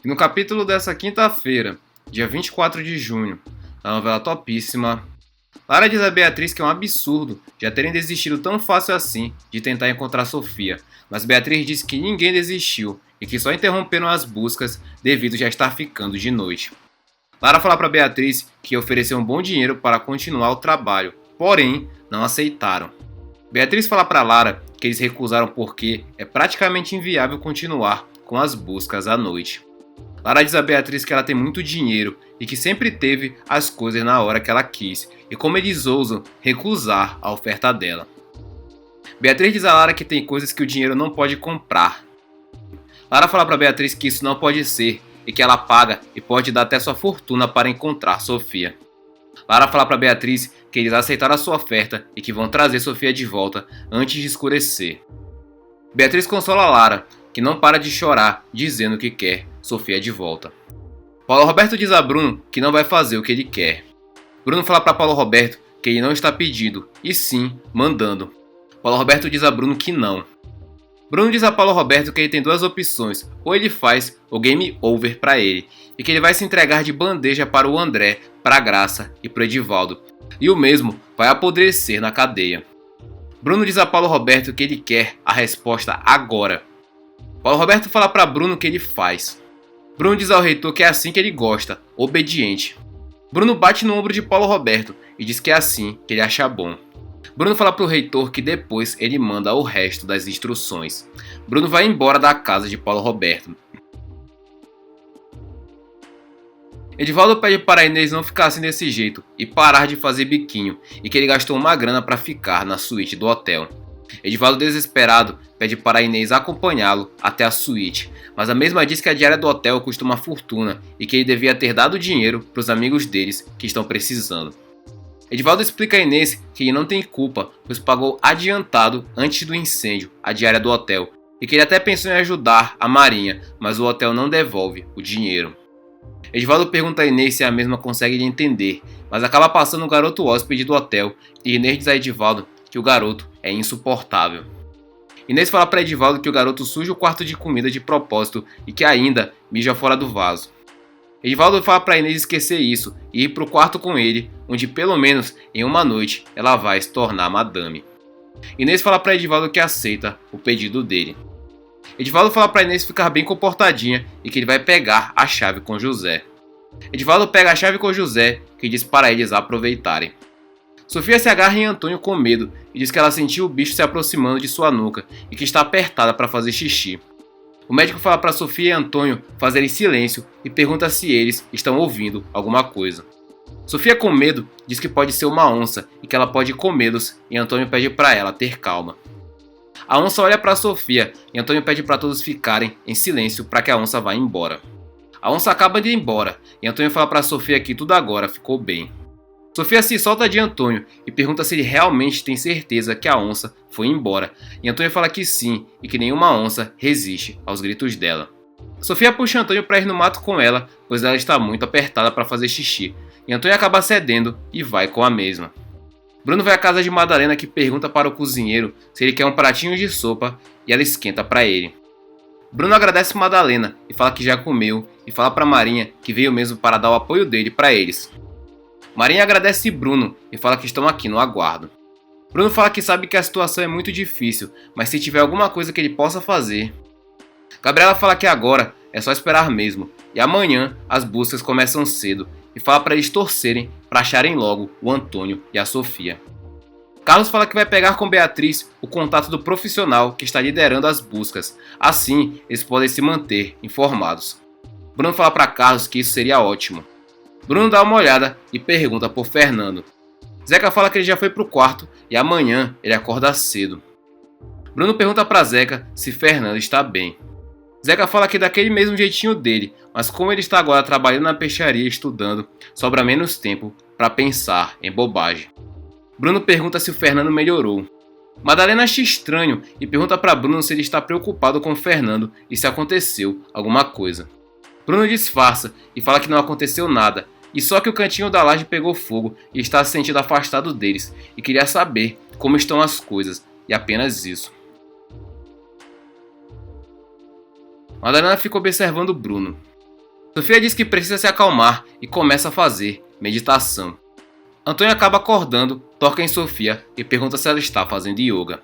E no capítulo dessa quinta-feira, dia 24 de junho, da novela topíssima, Lara diz a Beatriz que é um absurdo já terem desistido tão fácil assim de tentar encontrar Sofia, mas Beatriz diz que ninguém desistiu e que só interromperam as buscas devido já estar ficando de noite. Lara fala para Beatriz que ofereceu um bom dinheiro para continuar o trabalho, porém não aceitaram. Beatriz fala para Lara que eles recusaram porque é praticamente inviável continuar com as buscas à noite. Lara diz a Beatriz que ela tem muito dinheiro e que sempre teve as coisas na hora que ela quis, e como eles ousam recusar a oferta dela. Beatriz diz a Lara que tem coisas que o dinheiro não pode comprar. Lara fala para Beatriz que isso não pode ser e que ela paga e pode dar até sua fortuna para encontrar Sofia. Lara fala para Beatriz que eles aceitaram a sua oferta e que vão trazer Sofia de volta antes de escurecer. Beatriz consola Lara, que não para de chorar, dizendo que quer Sofia de volta. Paulo Roberto diz a Bruno que não vai fazer o que ele quer. Bruno fala para Paulo Roberto que ele não está pedindo, e sim mandando. Paulo Roberto diz a Bruno que não. Bruno diz a Paulo Roberto que ele tem duas opções, ou ele faz o game over para ele, e que ele vai se entregar de bandeja para o André, para a Graça e para o Edivaldo, e o mesmo vai apodrecer na cadeia. Bruno diz a Paulo Roberto que ele quer a resposta agora. Paulo Roberto fala para Bruno que ele faz. Bruno diz ao reitor que é assim que ele gosta, obediente. Bruno bate no ombro de Paulo Roberto e diz que é assim que ele acha bom. Bruno fala para o reitor que depois ele manda o resto das instruções. Bruno vai embora da casa de Paulo Roberto. Edivaldo pede para Inês não ficar assim desse jeito e parar de fazer biquinho, e que ele gastou uma grana para ficar na suíte do hotel. Edivaldo, desesperado, pede para Inês acompanhá-lo até a suíte, mas a mesma diz que a diária do hotel custa uma fortuna e que ele devia ter dado dinheiro para os amigos deles que estão precisando. Edivaldo explica a Inês que ele não tem culpa, pois pagou adiantado antes do incêndio a diária do hotel e que ele até pensou em ajudar a Marinha, mas o hotel não devolve o dinheiro. Edivaldo pergunta a Inês se a mesma consegue lhe entender, mas acaba passando o garoto hóspede do hotel e Inês diz a Edivaldo que o garoto é insuportável. Inês fala para Edivaldo que o garoto suja o quarto de comida de propósito e que ainda mija fora do vaso. Edivaldo fala para Inês esquecer isso e ir para o quarto com ele, onde pelo menos em uma noite ela vai se tornar madame. Inês fala para Edivaldo que aceita o pedido dele. Edivaldo fala para Inês ficar bem comportadinha e que ele vai pegar a chave com José. Edivaldo pega a chave com José, que diz para eles aproveitarem. Sofia se agarra em Antônio com medo e diz que ela sentiu o bicho se aproximando de sua nuca e que está apertada para fazer xixi. O médico fala para Sofia e Antônio fazerem silêncio e pergunta se eles estão ouvindo alguma coisa. Sofia, com medo, diz que pode ser uma onça e que ela pode comê-los, e Antônio pede para ela ter calma. A onça olha para Sofia e Antônio pede para todos ficarem em silêncio para que a onça vá embora. A onça acaba de ir embora e Antônio fala para Sofia que tudo agora ficou bem. Sofia se solta de Antônio e pergunta se ele realmente tem certeza que a onça foi embora, e Antônio fala que sim e que nenhuma onça resiste aos gritos dela. Sofia puxa Antônio para ir no mato com ela, pois ela está muito apertada para fazer xixi, e Antônio acaba cedendo e vai com a mesma. Bruno vai à casa de Madalena, que pergunta para o cozinheiro se ele quer um pratinho de sopa e ela esquenta para ele. Bruno agradece Madalena e fala que já comeu e fala para Marinha que veio mesmo para dar o apoio dele para eles. Marinha agradece Bruno e fala que estão aqui no aguardo. Bruno fala que sabe que a situação é muito difícil, mas se tiver alguma coisa que ele possa fazer. Gabriela fala que agora é só esperar mesmo, e amanhã as buscas começam cedo, e fala para eles torcerem para acharem logo o Antônio e a Sofia. Carlos fala que vai pegar com Beatriz o contato do profissional que está liderando as buscas, assim eles podem se manter informados. Bruno fala para Carlos que isso seria ótimo. Bruno dá uma olhada e pergunta por Fernando. Zeca fala que ele já foi pro quarto e amanhã ele acorda cedo. Bruno pergunta para Zeca se Fernando está bem. Zeca fala que é daquele mesmo jeitinho dele, mas como ele está agora trabalhando na peixaria e estudando, sobra menos tempo para pensar em bobagem. Bruno pergunta se o Fernando melhorou. Madalena acha estranho e pergunta para Bruno se ele está preocupado com o Fernando e se aconteceu alguma coisa. Bruno disfarça e fala que não aconteceu nada, e só que o cantinho da laje pegou fogo e está se sentindo afastado deles, e queria saber como estão as coisas, e apenas isso. Madalena fica observando Bruno. Sofia diz que precisa se acalmar e começa a fazer meditação. Antônio acaba acordando, toca em Sofia e pergunta se ela está fazendo yoga.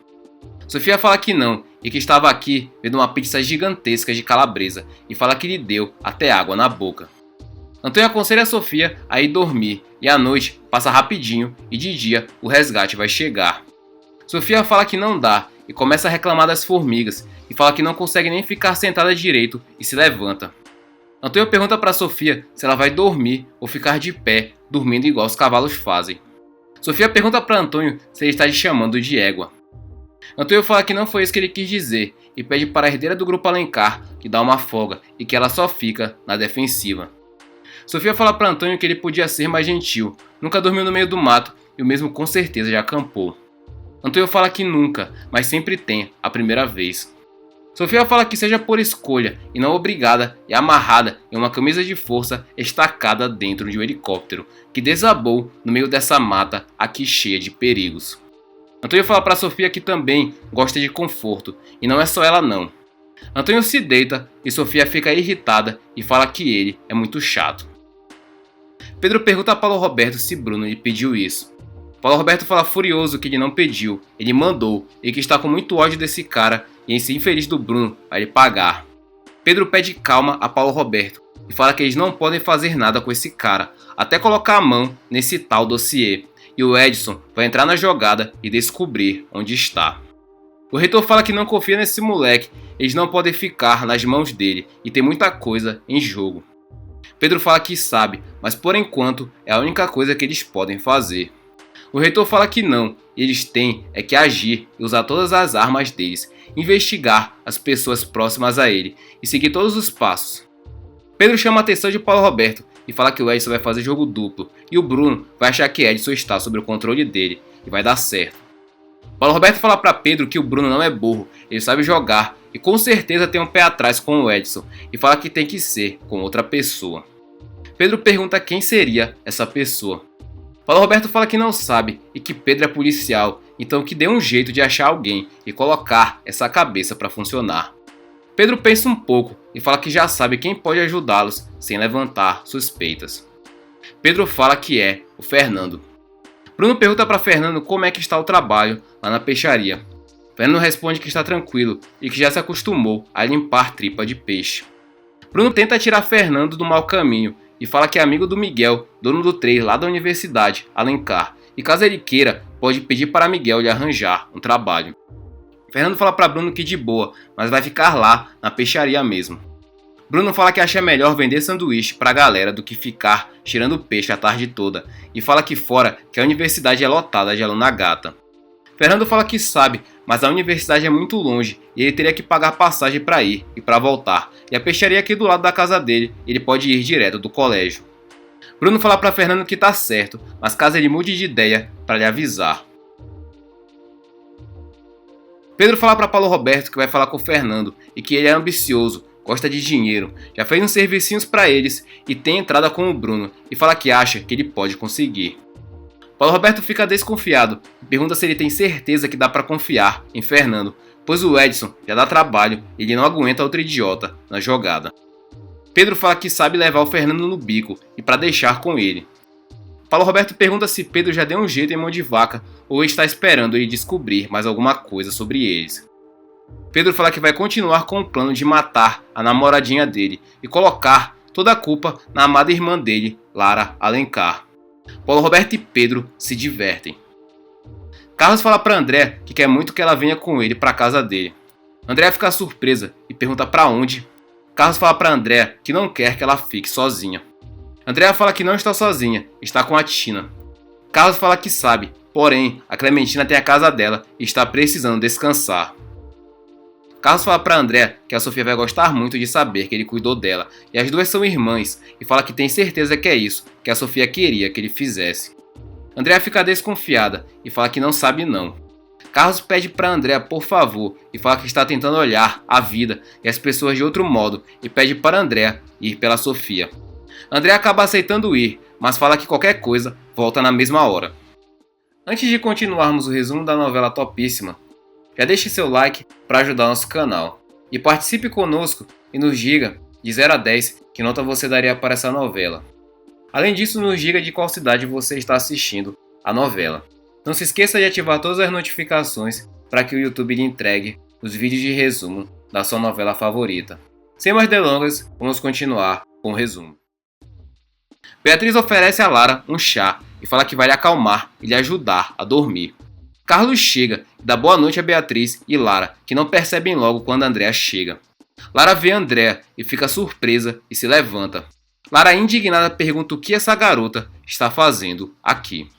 Sofia fala que não e que estava aqui vendo uma pizza gigantesca de calabresa e fala que lhe deu até água na boca. Antônio aconselha a Sofia a ir dormir e à noite passa rapidinho e de dia o resgate vai chegar. Sofia fala que não dá e começa a reclamar das formigas e fala que não consegue nem ficar sentada direito e se levanta. Antônio pergunta para Sofia se ela vai dormir ou ficar de pé, dormindo igual os cavalos fazem. Sofia pergunta para Antônio se ele está lhe chamando de égua. Antônio fala que não foi isso que ele quis dizer e pede para a herdeira do grupo Alencar que dá uma folga e que ela só fica na defensiva. Sofia fala para Antônio que ele podia ser mais gentil, nunca dormiu no meio do mato e o mesmo com certeza já acampou. Antônio fala que nunca, mas sempre tem a primeira vez. Sofia fala que seja por escolha e não obrigada e amarrada em uma camisa de força estacada dentro de um helicóptero que desabou no meio dessa mata aqui cheia de perigos. Antônio fala para Sofia que também gosta de conforto e não é só ela não. Antônio se deita e Sofia fica irritada e fala que ele é muito chato. Pedro pergunta a Paulo Roberto se Bruno lhe pediu isso. Paulo Roberto fala furioso que ele não pediu, ele mandou e que está com muito ódio desse cara e esse infeliz do Bruno vai lhe pagar. Pedro pede calma a Paulo Roberto e fala que eles não podem fazer nada com esse cara, até colocar a mão nesse tal dossiê, e o Edson vai entrar na jogada e descobrir onde está. O reitor fala que não confia nesse moleque, eles não podem ficar nas mãos dele e tem muita coisa em jogo. Pedro fala que sabe, mas por enquanto é a única coisa que eles podem fazer. O reitor fala que não, e eles têm é que agir e usar todas as armas deles, investigar as pessoas próximas a ele e seguir todos os passos. Pedro chama a atenção de Paulo Roberto e fala que o Edson vai fazer jogo duplo e o Bruno vai achar que Edson está sob o controle dele e vai dar certo. Paulo Roberto fala para Pedro que o Bruno não é burro, ele sabe jogar e com certeza tem um pé atrás com o Edson e fala que tem que ser com outra pessoa. Pedro pergunta quem seria essa pessoa. Paulo Roberto fala que não sabe e que Pedro é policial, então que dê um jeito de achar alguém e colocar essa cabeça para funcionar. Pedro pensa um pouco e fala que já sabe quem pode ajudá-los sem levantar suspeitas. Pedro fala que é o Fernando. Bruno pergunta para Fernando como é que está o trabalho lá na peixaria. Fernando responde que está tranquilo e que já se acostumou a limpar tripa de peixe. Bruno tenta tirar Fernando do mau caminho e fala que é amigo do Miguel, dono do trem lá da Universidade, Alencar, e caso ele queira, pode pedir para Miguel lhe arranjar um trabalho. Fernando fala para Bruno que de boa, mas vai ficar lá na peixaria mesmo. Bruno fala que acha melhor vender sanduíche para a galera do que ficar tirando peixe a tarde toda, e fala que fora que a universidade é lotada de aluna gata. Fernando fala que sabe, mas a universidade é muito longe e ele teria que pagar passagem para ir e para voltar, e a peixaria aqui do lado da casa dele, ele pode ir direto do colégio. Bruno fala para Fernando que tá certo, mas caso ele mude de ideia, para lhe avisar. Pedro fala para Paulo Roberto que vai falar com o Fernando e que ele é ambicioso, gosta de dinheiro, já fez uns servicinhos para eles e tem entrada com o Bruno e fala que acha que ele pode conseguir. Paulo Roberto fica desconfiado e pergunta se ele tem certeza que dá para confiar em Fernando, pois o Edson já dá trabalho e ele não aguenta outro idiota na jogada. Pedro fala que sabe levar o Fernando no bico e para deixar com ele. Paulo Roberto pergunta se Pedro já deu um jeito em mão de vaca ou está esperando ele descobrir mais alguma coisa sobre eles. Pedro fala que vai continuar com o plano de matar a namoradinha dele e colocar toda a culpa na amada irmã dele, Lara Alencar. Paulo Roberto e Pedro se divertem. Carlos fala para André que quer muito que ela venha com ele para casa dele. André fica surpresa e pergunta para onde. Carlos fala para André que não quer que ela fique sozinha. Andréa fala que não está sozinha, está com a Tina. Carlos fala que sabe, porém a Clementina tem a casa dela e está precisando descansar. Carlos fala para André que a Sofia vai gostar muito de saber que ele cuidou dela e as duas são irmãs e fala que tem certeza que é isso que a Sofia queria que ele fizesse. Andréa fica desconfiada e fala que não sabe não. Carlos pede para Andréa por favor e fala que está tentando olhar a vida e as pessoas de outro modo e pede para Andréa ir pela Sofia. Andréa acaba aceitando ir, mas fala que qualquer coisa volta na mesma hora. Antes de continuarmos o resumo da novela Topíssima, já deixe seu like para ajudar nosso canal e participe conosco e nos diga De 0 a 10, que nota você daria para essa novela? Além disso, nos diga de qual cidade você está assistindo a novela. Não se esqueça de ativar todas as notificações para que o YouTube lhe entregue os vídeos de resumo da sua novela favorita. Sem mais delongas, vamos continuar com o resumo. Beatriz oferece a Lara um chá e fala que vai lhe acalmar e lhe ajudar a dormir. Carlos chega e dá boa noite a Beatriz e Lara, que não percebem logo quando Andréa chega. Lara vê Andréa e fica surpresa e se levanta. Lara, indignada, pergunta o que essa garota está fazendo aqui.